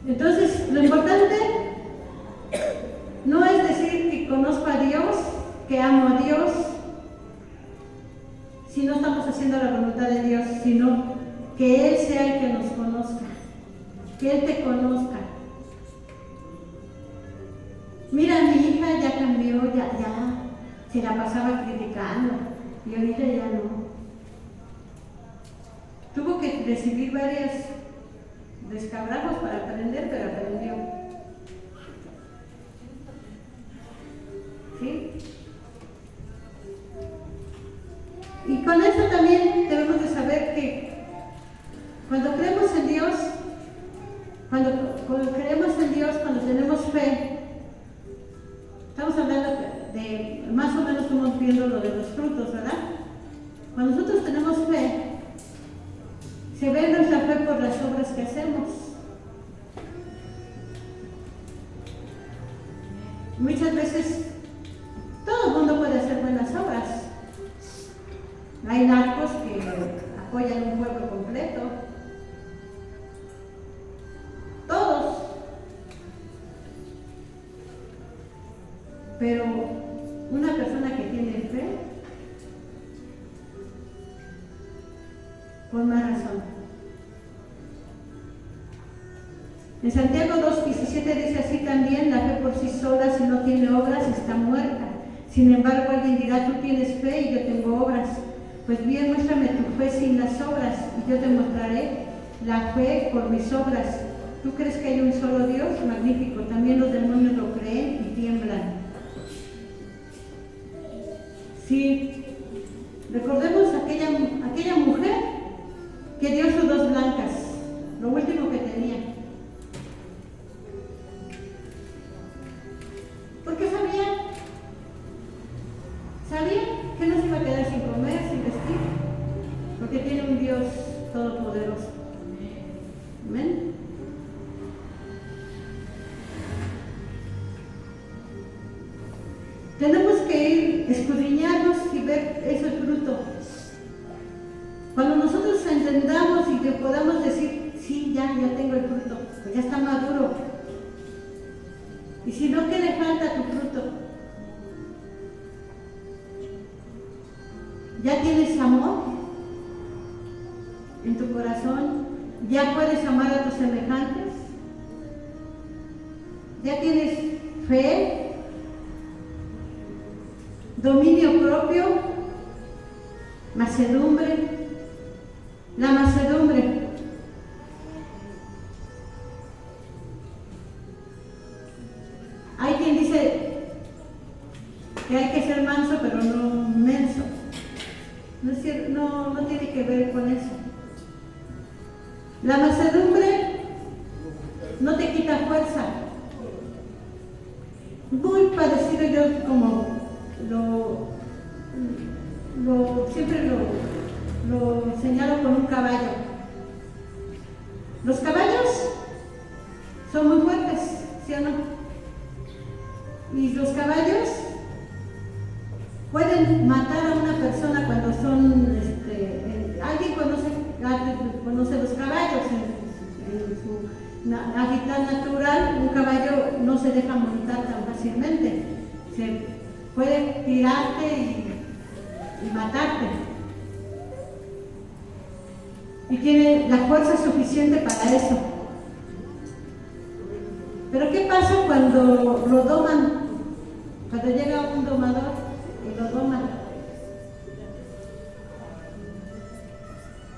Entonces, lo importante no es decir que conozco a Dios, que amo a Dios, si no estamos haciendo la voluntad de Dios, sino que Él sea el que nos conozca, que Él te conozca. Mira, mi hija ya cambió, ya se la pasaba criticando y ahorita ya no. Tuvo que recibir varios descabrajos para aprender, pero aprendió. ¿Sí? cuando creemos en Dios, cuando tenemos fe, estamos hablando de más o menos estamos viendo lo de los frutos, ¿verdad? Cuando nosotros tenemos fe, se ve nuestra fe por las obras que hacemos. Muchas veces todo el mundo puede hacer buenas obras. Hay narcos que apoyan un pueblo completo. Todos. Pero una persona que tiene fe, por más razón. En Santiago 2:17 dice así también: la fe por sí sola, si no tiene obras, está muerta. Sin embargo, alguien dirá: tú tienes fe y yo tengo obras. Pues bien, muéstrame tu fe sin las obras, y yo te mostraré la fe por mis obras. ¿Tú crees que hay un solo Dios? Magnífico. También los demonios lo creen y tiemblan. Sí, recordemos aquella mujer que dio sus 2 blancas, lo último que tenía. Porque sabía que no se iba a quedar sin comer, sin vestir, porque tiene un Dios todopoderoso. Amén. Tenemos que ir, escudriñarnos y ver ese fruto. Cuando nosotros entendamos y que podamos decir: sí, ya tengo el fruto, pues ya está maduro. Y si no, ¿qué le falta a tu fruto? ¿Ya tienes amor en tu corazón? ¿Ya puedes amar a tus semejantes? ¿Ya tienes fe? ¿Dominio propio? ¿Mansedumbre? La mansedumbre. Hay quien dice que hay que ser manso, pero no menso. No es cierto, no tiene que ver con eso. La mansedumbre no te quita fuerza. Muy parecido, yo como siempre lo señalo con un caballo. Los caballos son muy fuertes, ¿sí o no? Y los caballos pueden matar a una persona cuando son, alguien conoce los caballos en su hábitat natural. Un caballo no se deja montar tan fácilmente, se puede tirarte y matarte, y tiene la fuerza suficiente para eso. Pero ¿qué pasa cuando lo doman? Cuando llega un domador y lo doma.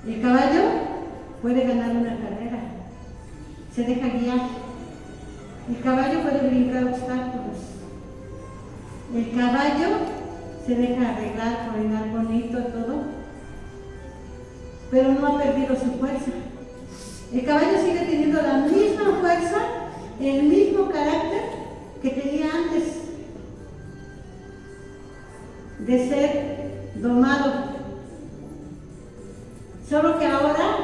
El caballo puede ganar una carrera, se deja guiar. El caballo puede brincar obstáculos. El caballo se deja arreglar, caminar bonito, todo, pero no ha perdido su fuerza. El caballo sigue teniendo la misma fuerza, el mismo carácter que tenía antes de ser domado, solo que ahora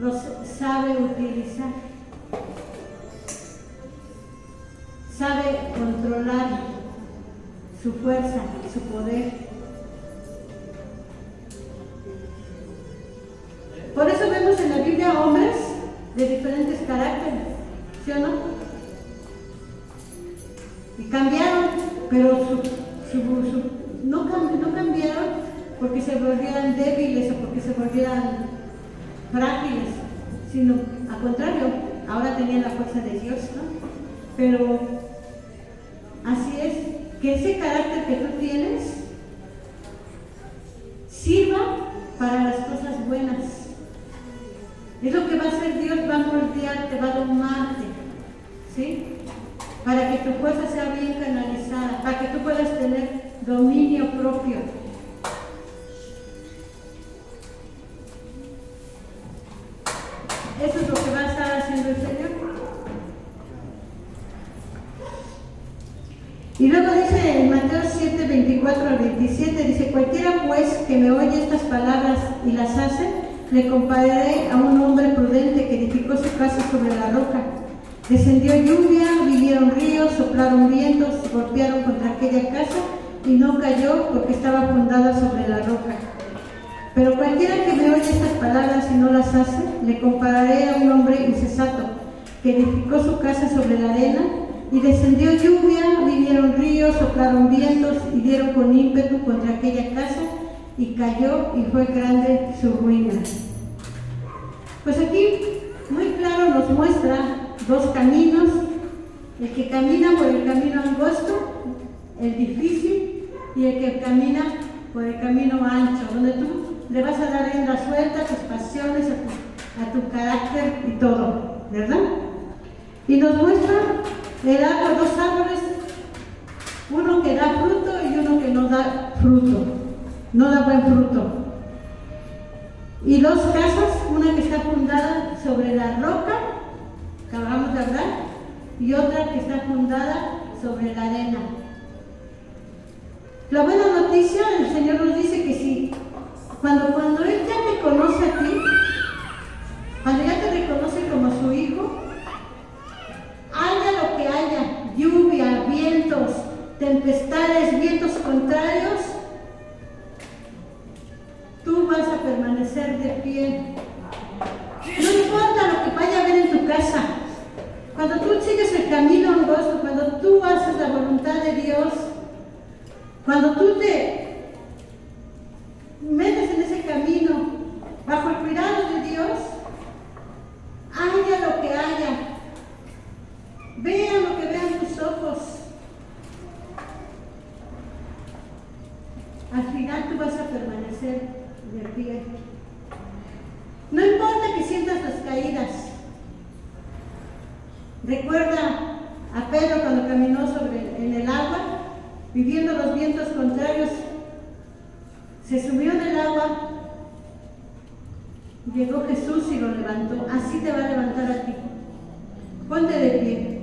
los sabe utilizar, sabe controlar su fuerza, su poder. Por eso vemos en la Biblia hombres de diferentes caracteres, ¿sí o no? Y cambiaron, pero no cambiaron porque se volvieran débiles o porque se volvieran frágiles, sino al contrario, ahora tenían la fuerza de Dios, ¿no? Pero así es, que ese carácter que tú tienes sirva para las cosas buenas. Es lo que va a hacer Dios, va a moldearte, va a domarte, ¿sí? Para que tu fuerza sea bien canalizada, para que tú puedas tener dominio propio. Eso es lo que va a estar haciendo el Señor. Y luego dice en Mateo 7, 24 al 27, dice: cualquiera pues que me oye estas palabras y las hace, le compararé a un hombre prudente que edificó su casa sobre la roca. Descendió lluvia, vinieron ríos, soplaron vientos, golpearon contra aquella casa y no cayó porque estaba fundada sobre la roca. Pero cualquiera que me oye estas palabras y no las hace, le compararé a un hombre insensato que edificó su casa sobre la arena. Y descendió lluvia, vinieron ríos, soplaron vientos y dieron con ímpetu contra aquella casa y cayó y fue grande su ruina. Pues aquí muy claro nos muestra dos caminos: el que camina por el camino angosto, el difícil, y el que camina por el camino ancho, donde tú le vas a dar rienda suelta a tus pasiones, a tu carácter y todo, ¿verdad? Y nos muestra el árbol, dos árboles, uno que da fruto y uno que no da fruto, no da buen fruto. Y dos casas, una que está fundada sobre la roca, que acabamos de hablar, y otra que está fundada sobre la arena. La buena noticia, el Señor nos dice que si, cuando Él ya te conoce a ti, cuando ya te reconoce como su hijo, haya lo que haya, lluvia, vientos, tempestades, vientos contrarios, tú vas a permanecer de pie. No importa lo que vaya a haber en tu casa. Cuando tú sigues el camino angosto, cuando tú haces la voluntad de Dios, cuando tú te metes en ese camino bajo el cuidado de Dios, haya lo que haya, vean lo que vean tus ojos, al final tú vas a permanecer de pie. No importa que sientas las caídas. Recuerda a Pedro cuando caminó en el agua, viviendo los vientos contrarios, se sumió en el agua, llegó Jesús y lo levantó. Así te va a levantar a ti. Ponte de pie.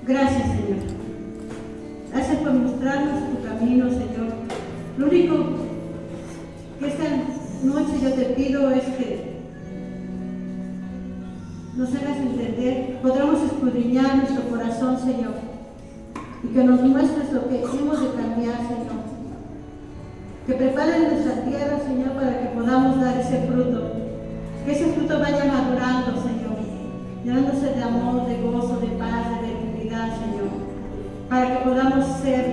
Gracias, Señor. Gracias por mostrarnos tu camino, Señor. Lo único que esta noche yo te pido es que nos hagas entender, podamos escudriñar nuestro corazón, Señor, y que nos muestres lo que hemos de cambiar, Señor. Que prepares nuestra tierra, Señor, para que podamos dar ese fruto. Que ese fruto vaya madurando, Señor, llenándose de amor, de gozo, de paz, de benignidad, Señor, para que podamos ser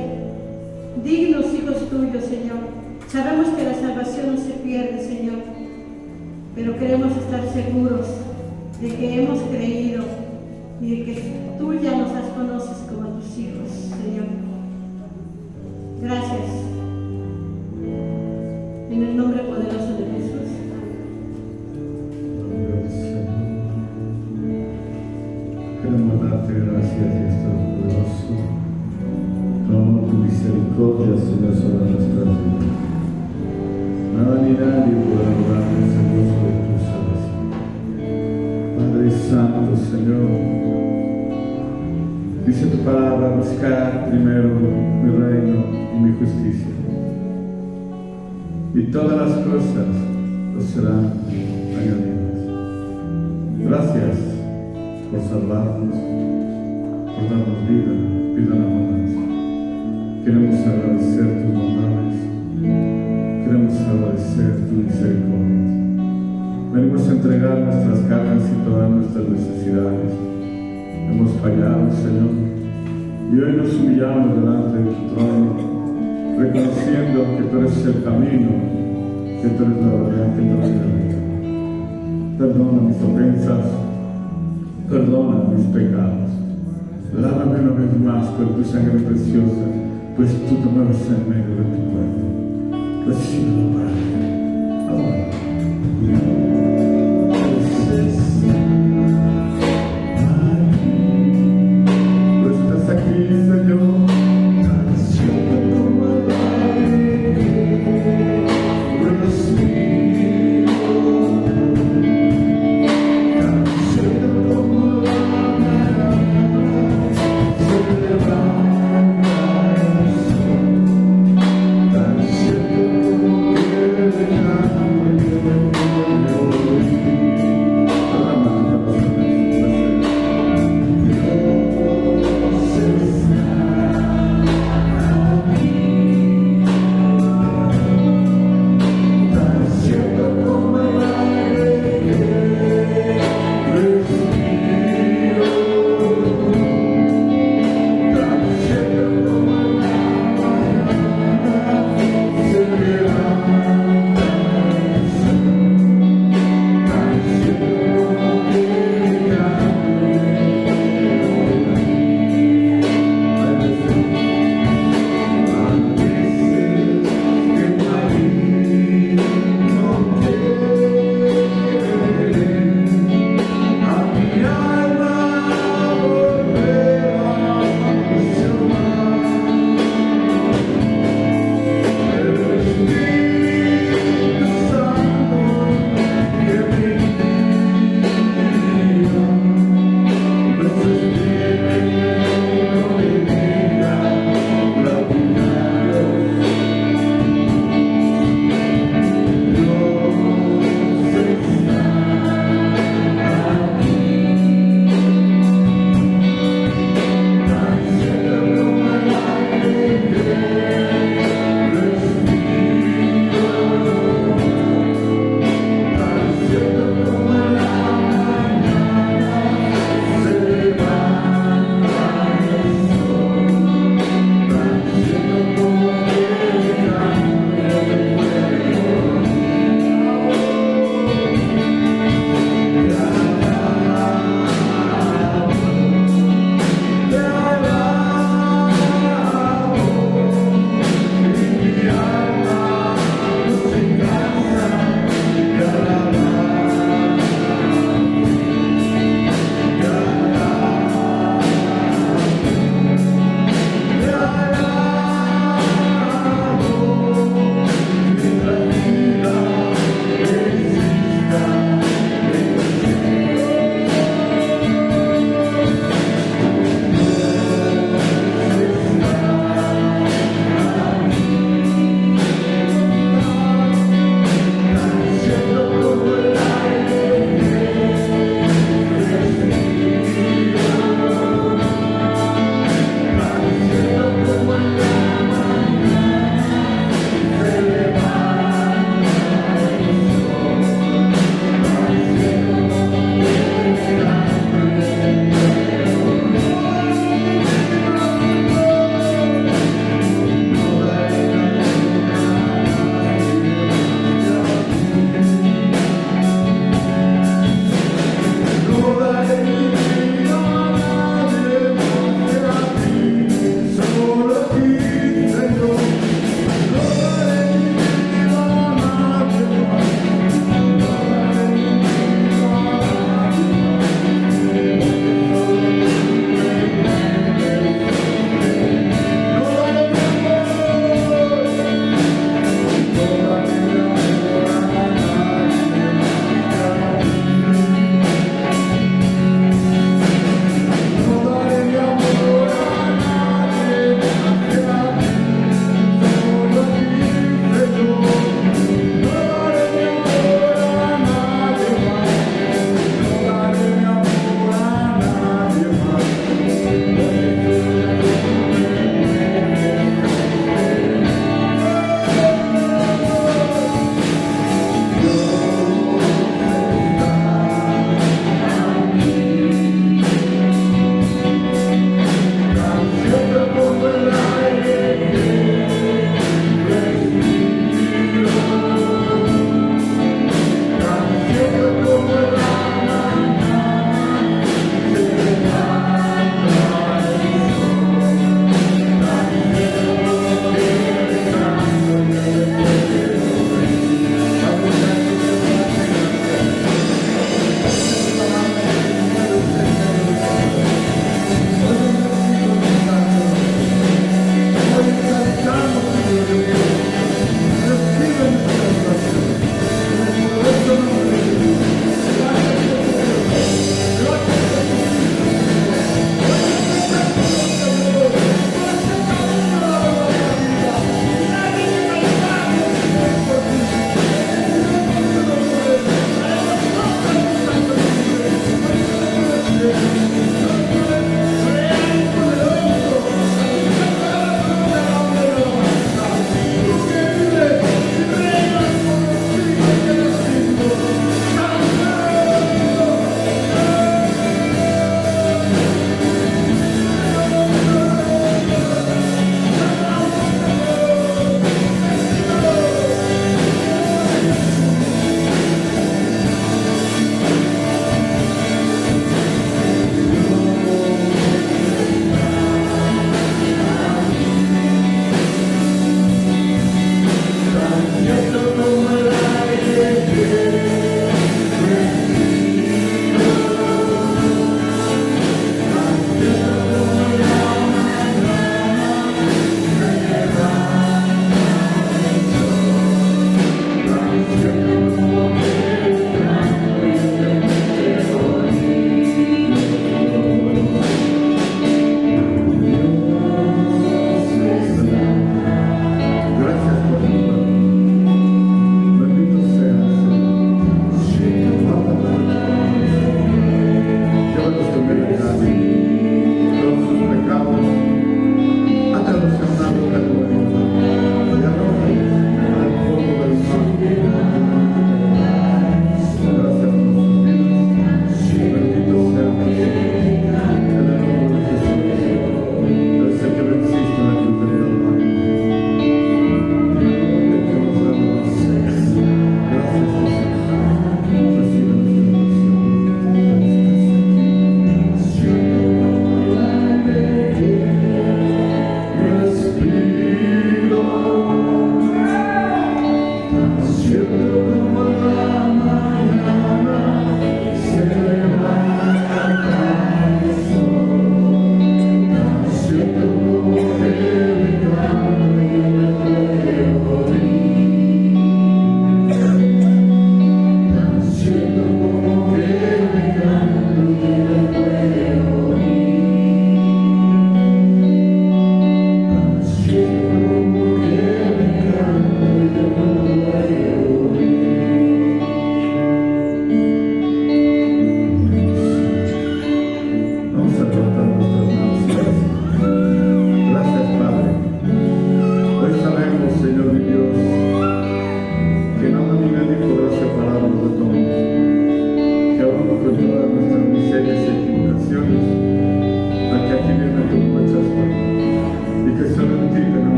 dignos hijos tuyos, Señor. Sabemos que la salvación no se pierde, Señor, pero queremos estar seguros de que hemos creído y de que tú ya nos conoces como tus hijos, Señor. Gracias. En el nombre poderoso de Jesús. Queremos darte gracias, Dios Todopoderoso. Tu amor, tu misericordia, Señor, sobre nuestras vidas. Nada ni nadie puede lograrnos el gozo de tu salvación. Padre Santo, Señor, dice tu palabra: buscar primero mi reino y mi justicia, y todas las cosas os serán añadidas. Gracias por salvarnos, por darnos vida en abundancia. Queremos agradecer tus bondades, queremos agradecer tu misericordia. Venimos a entregar nuestras cargas y todas nuestras necesidades. Hemos fallado, Señor, y hoy nos humillamos delante de tu trono, reconociendo que tú eres el camino, que tú eres la verdad, que tú eres la vida. Perdona mis ofensas, perdona mis pecados. Lávame una vez más con tu sangre preciosa, pues tú te mueves en medio de tu pueblo. Recíbelo, Padre. Ahora. Señor,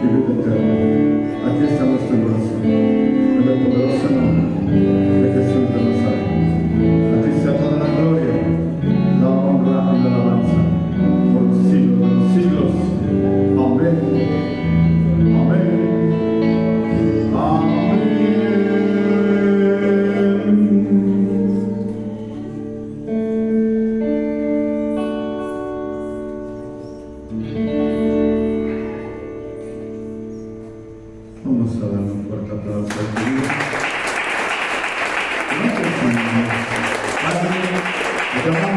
y vida eterna. Aquí está nuestro corazón, en el poderoso nombre de Jesús de Nazaret. A ti sea toda la gloria, la honra y la alabanza por los siglos de los siglos. Amén. Amén. Amén. Vamos a dar un fuerte aplauso al Señor. Gracias, Señor. Padre, te llamamos.